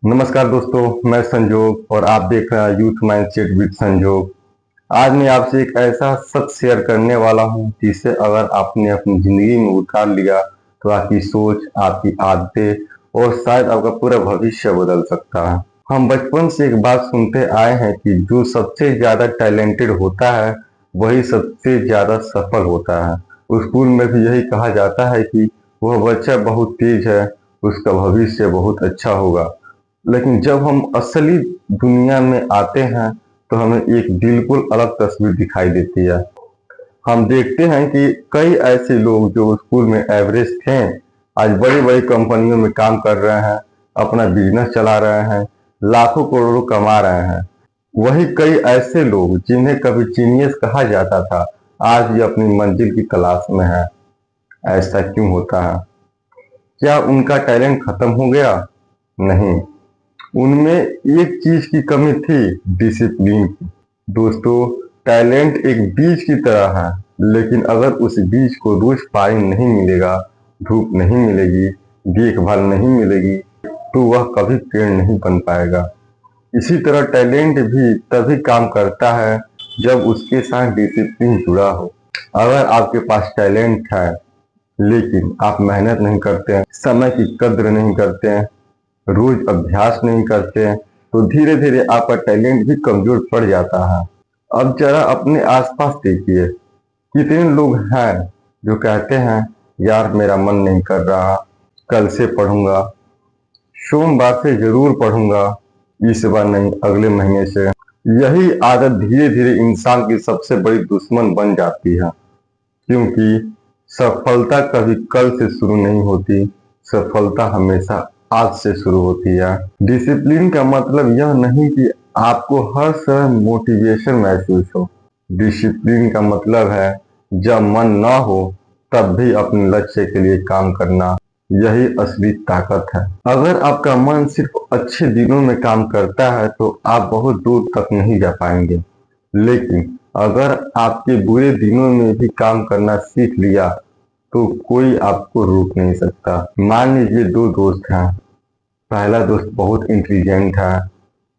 नमस्कार दोस्तों, मैं संजोग और आप देख रहे हैं यूथ माइंडसेट विद संजोग। आज मैं आपसे एक ऐसा सच शेयर करने वाला हूं जिसे अगर आपने अपनी जिंदगी में उतार लिया तो आपकी सोच, आपकी आदतें और शायद आपका पूरा भविष्य बदल सकता है। हम बचपन से एक बात सुनते आए हैं कि जो सबसे ज्यादा टैलेंटेड होता है वही सबसे ज्यादा सफल होता है। स्कूल में भी यही कहा जाता है कि वह बच्चा बहुत तेज है, उसका भविष्य बहुत अच्छा होगा। लेकिन जब हम असली दुनिया में आते हैं तो हमें एक बिल्कुल अलग तस्वीर दिखाई देती है। हम देखते हैं कि कई ऐसे लोग जो स्कूल में एवरेज थे आज बड़ी बड़ी कंपनियों में काम कर रहे हैं, अपना बिजनेस चला रहे हैं, लाखों करोड़ों कमा रहे हैं। वही कई ऐसे लोग जिन्हें कभी जीनियस कहा जाता था आज भी अपनी मंजिल की तलाश में है। ऐसा क्यों होता है? क्या उनका टैलेंट खत्म हो गया? नहीं, उनमें एक चीज की कमी थी, डिसिप्लिन की। दोस्तों, टैलेंट एक बीज की तरह है, लेकिन अगर उस बीज को रोज पानी नहीं मिलेगा, धूप नहीं मिलेगी, देखभाल नहीं मिलेगी तो वह कभी पेड़ नहीं बन पाएगा। इसी तरह टैलेंट भी तभी काम करता है जब उसके साथ डिसिप्लिन जुड़ा हो। अगर आपके पास टैलेंट है लेकिन आप मेहनत नहीं करते हैं, समय की कद्र नहीं करते हैं, रोज अभ्यास नहीं करते हैं तो धीरे धीरे आपका टैलेंट भी कमजोर पड़ जाता है। अब जरा अपने आसपास देखिए, कितने लोग हैं जो कहते हैं यार मेरा मन नहीं कर रहा, कल से पढ़ूंगा, सोमवार से जरूर पढ़ूंगा, इस बार नहीं अगले महीने से। यही आदत धीरे धीरे इंसान की सबसे बड़ी दुश्मन बन जाती है, क्योंकि सफलता कभी कल से शुरू नहीं होती, सफलता हमेशा आज से शुरू होती है। डिसिप्लिन का मतलब यह नहीं कि आपको हर समय मोटिवेशन महसूस हो। डिसिप्लिन का मतलब है जब मन ना हो तब भी अपने लक्ष्य के लिए काम करना। यही असली ताकत है। अगर आपका मन सिर्फ अच्छे दिनों में काम करता है तो आप बहुत दूर तक नहीं जा पाएंगे, लेकिन अगर आपके बुरे दिनों में भी काम करना सीख लिया तो कोई आपको रोक नहीं सकता। मान लीजिए दो दोस्त हैं। पहला दोस्त बहुत इंटेलिजेंट है,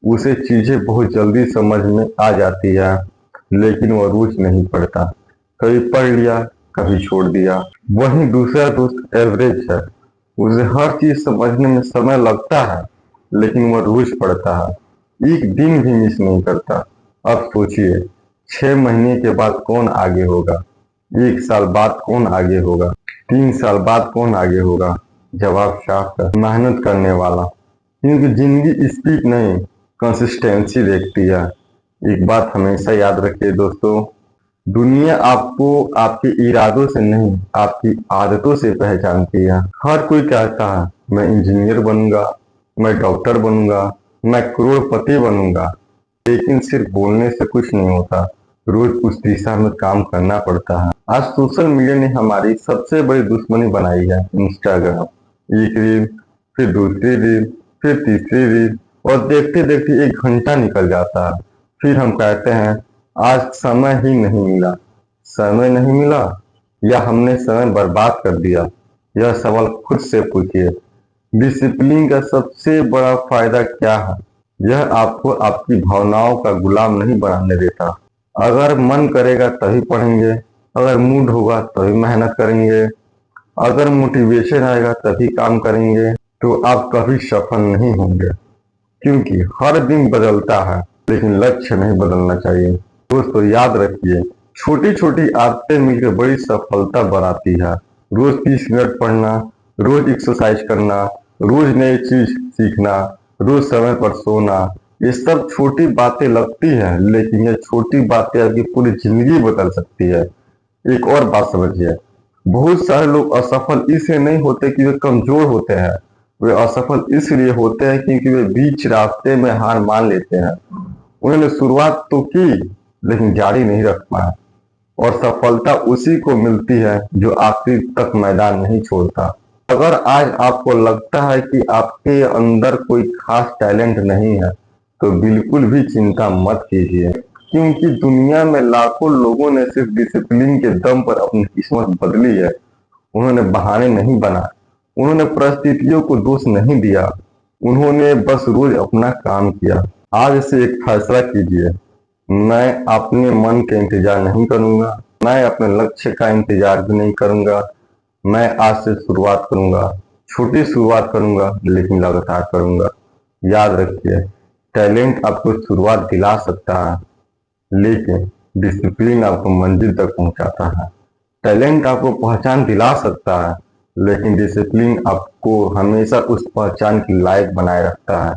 उसे चीजें बहुत जल्दी समझ में आ जाती है, लेकिन वह रोज नहीं पढ़ता, कभी पढ़ लिया कभी छोड़ दिया। वहीं दूसरा दोस्त एवरेज है, उसे हर चीज समझने में समय लगता है, लेकिन वह रोज पढ़ता है, एक दिन भी मिस नहीं करता। अब सोचिए, 6 महीने के बाद कौन आगे होगा, 1 साल बाद कौन आगे होगा, 3 साल बाद कौन आगे होगा? जवाब साफ है, मेहनत करने वाला। क्योंकि जिंदगी स्पीड नहीं, कंसिस्टेंसी देखती है। एक बात हमेशा याद रखिए दोस्तों, दुनिया आपको आपके इरादों से नहीं, आपकी आदतों से पहचानती है। हर कोई कहता है मैं इंजीनियर बनूंगा, मैं डॉक्टर बनूंगा, मैं करोड़पति बनूंगा, लेकिन सिर्फ बोलने से कुछ नहीं होता, रोज उस दिशा में काम करना पड़ता है। आज सोशल मीडिया ने हमारी सबसे बड़ी दुश्मनी बनाई है, इंस्टाग्राम। एक रील, फिर दूसरी रील, फिर तीसरी रील, और देखते देखते 1 घंटा निकल जाता है। फिर हम कहते हैं आज समय ही नहीं मिला। समय नहीं मिला या हमने समय बर्बाद कर दिया? यह सवाल खुद से पूछिए। डिसिप्लिन का सबसे बड़ा फायदा क्या है? यह आपको आपकी भावनाओं का गुलाम नहीं बनाने देता। अगर मन करेगा तभी पढ़ेंगे, अगर मूड होगा तभी मेहनत करेंगे, अगर मोटिवेशन आएगा तभी काम करेंगे, तो आप कभी सफल नहीं होंगे। क्योंकि हर दिन बदलता है, लेकिन लक्ष्य नहीं बदलना चाहिए। दोस्तों याद रखिए, छोटी छोटी आदतें मिलकर बड़ी सफलता बनाती है। रोज 30 मिनट पढ़ना, रोज एक्सरसाइज करना, रोज नई चीज सीखना, रोज समय पर सोना, ये सब छोटी बातें लगती हैं, लेकिन ये छोटी बातें आपकी पूरी जिंदगी बदल सकती है। एक और बात समझिए, बहुत सारे लोग असफल इसलिए नहीं होते कि वे कमजोर होते हैं, वे असफल इसलिए होते हैं क्योंकि वे बीच रास्ते में हार मान लेते हैं। उन्होंने शुरुआत तो की लेकिन जारी नहीं रख पाए, और सफलता उसी को मिलती है जो आखिर तक मैदान नहीं छोड़ता। अगर आज आपको लगता है कि आपके अंदर कोई खास टैलेंट नहीं है तो बिल्कुल भी चिंता मत कीजिए, क्योंकि दुनिया में लाखों लोगों ने सिर्फ डिसिप्लिन के दम पर अपनी किस्मत बदली है। उन्होंने बहाने नहीं बनाए, उन्होंने परिस्थितियों को दोष नहीं दिया, उन्होंने बस रोज अपना काम किया। आज से एक फैसला कीजिए, मैं अपने मन के इंतजार नहीं करूंगा, मैं अपने लक्ष्य का इंतजार भी नहीं करूंगा। मैं आज से शुरुआत करूंगा, छोटी शुरुआत करूंगा लेकिन लगातार करूंगा। याद रखिए, टैलेंट आपको शुरुआत दिला सकता है, लेकिन डिसिप्लिन आपको मंजिल तक पहुंचाता है। टैलेंट आपको पहचान दिला सकता है, लेकिन डिसिप्लिन आपको हमेशा उस पहचान की लायक बनाए रखता है।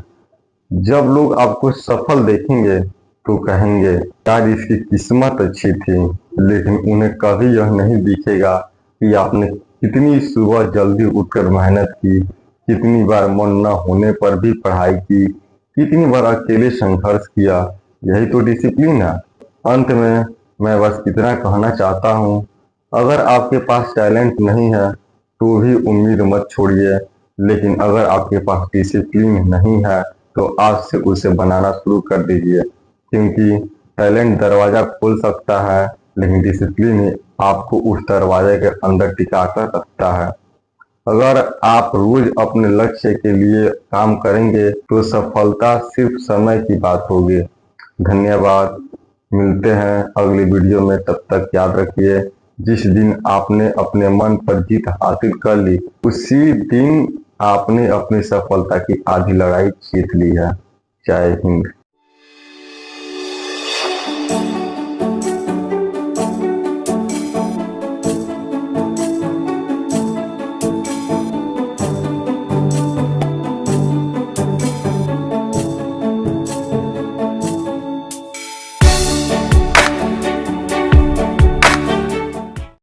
जब लोग आपको सफल देखेंगे तो कहेंगे यार इसकी किस्मत अच्छी थी, लेकिन उन्हें कभी यह नहीं दिखेगा कि आपने कितनी सुबह जल्दी उठकर मेहनत की, कितनी बार मन न होने पर भी पढ़ाई की, कितनी बार अकेले संघर्ष किया। यही तो डिसिप्लिन है। अंत में मैं बस इतना कहना चाहता हूँ, अगर आपके पास टैलेंट नहीं है तो भी उम्मीद मत छोड़िए, लेकिन अगर आपके पास डिसिप्लिन नहीं है तो आज से उसे बनाना शुरू कर दीजिए, क्योंकि टैलेंट दरवाजा खोल सकता है, लेकिन डिसिप्लिन आपको उस दरवाजे के अंदर टिका कर रखता है। अगर आप रोज अपने लक्ष्य के लिए काम करेंगे तो सफलता सिर्फ समय की बात होगी। धन्यवाद। मिलते हैं अगली वीडियो में, तब तक याद रखिए, जिस दिन आपने अपने मन पर जीत हासिल कर ली, उसी दिन आपने अपनी सफलता की आधी लड़ाई जीत ली है। जय हिंद।